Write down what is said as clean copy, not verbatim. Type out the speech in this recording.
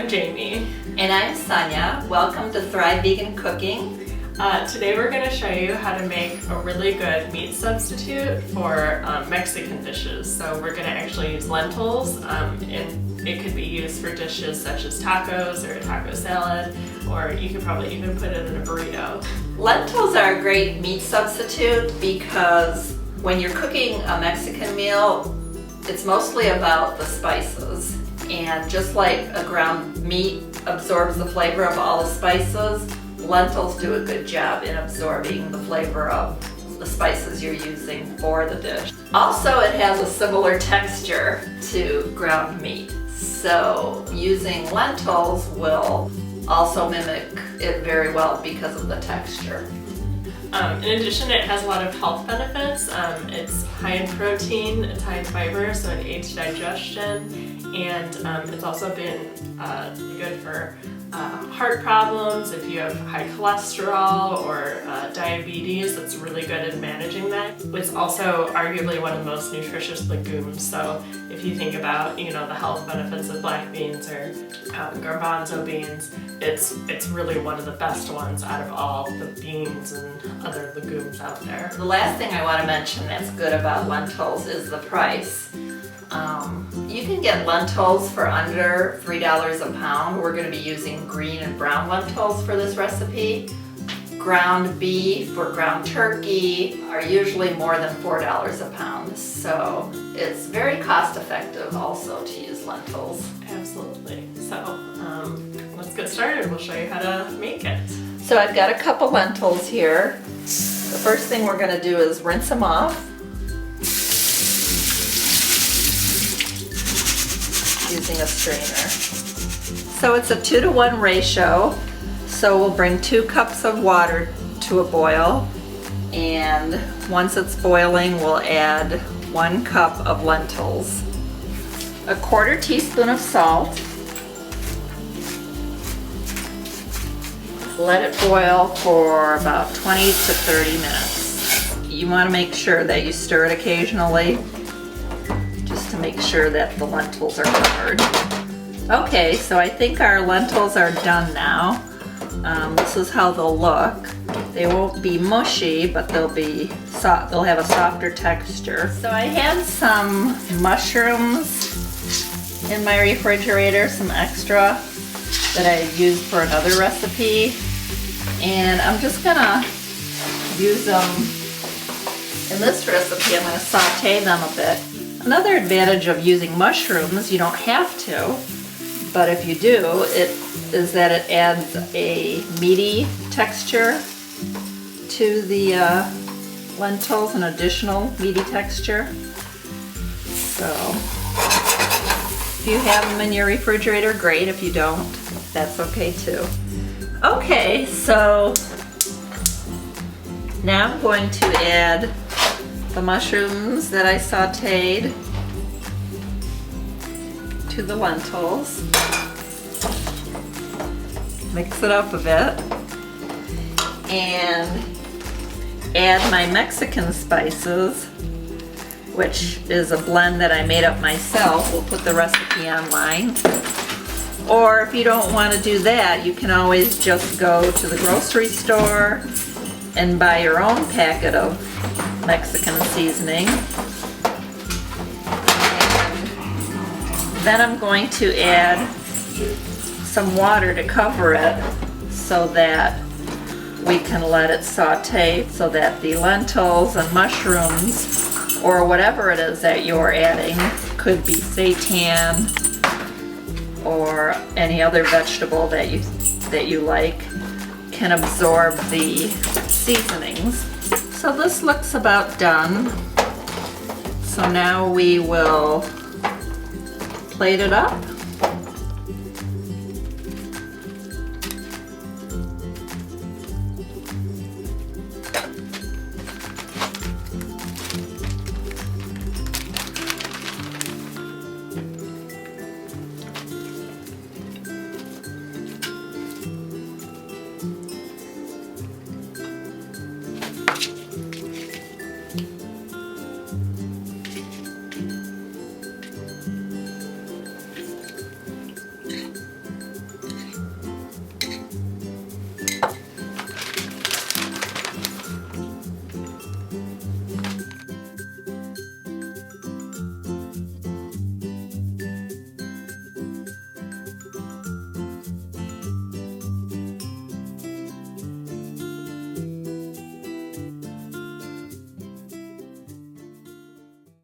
Jamie. And I'm Sonia. Welcome to Thrive Vegan Cooking. Today we're going to show you how to make a really good meat substitute for Mexican dishes. So we're going to actually use lentils, and it could be used for dishes such as tacos or a taco salad, or you could probably even put it in a burrito. Lentils are a great meat substitute because when you're cooking a Mexican meal, it's mostly about the spices. And just like a ground meat absorbs the flavor of all the spices, lentils do a good job in absorbing the flavor of the spices you're using for the dish. Also, it has a similar texture to ground meat. So using lentils will also mimic it very well because of the texture. In addition, it has a lot of health benefits. It's high in protein, it's high in fiber, so it aids digestion, and it's also been good for heart problems. If you have high cholesterol or diabetes, it's really good at managing that. It's also arguably one of the most nutritious legumes, so if you think about, the health benefits of black beans or garbanzo beans, it's really one of the best ones out of all the beans and other legumes out there. The last thing I want to mention that's good about lentils is the price. You can get lentils for under $3 a pound. We're going to be using green and brown lentils for this recipe. Ground beef or ground turkey are usually more than $4 a pound, so it's very cost effective also to use lentils. Absolutely. So let's get started. We'll show you how to make it. So I've got a couple lentils here. The first thing we're going to do is rinse them off using a strainer. So it's a 2-to-1 ratio. So we'll bring 2 cups of water to a boil, and once it's boiling we'll add 1 cup of lentils, a 1/4 teaspoon of salt. Let it boil for about 20 to 30 minutes. You want to make sure that you stir it occasionally, just to make sure that the lentils are covered. Okay, so I think our lentils are done now. This is how they'll look. They won't be mushy, but they'll have a softer texture. So I had some mushrooms in my refrigerator, some extra that I used for another recipe, and I'm just gonna use them in this recipe. I'm gonna saute them a bit. Another advantage of using mushrooms, you don't have to, but if you do, is that it adds a meaty texture to the lentils, an additional meaty texture. So if you have them in your refrigerator, great. If you don't, that's okay too. Okay, so now I'm going to add the mushrooms that I sauteed to the lentils. Mix it up a bit and add my Mexican spices, which is a blend that I made up myself. We'll put the recipe online. Or if you don't want to do that, you can always just go to the grocery store and buy your own packet of Mexican seasoning. And then I'm going to add some water to cover it so that we can let it saute, so that the lentils and mushrooms, or whatever it is that you're adding, could be seitan or any other vegetable that you like, can absorb the seasonings. So this looks about done. So now we will plate it up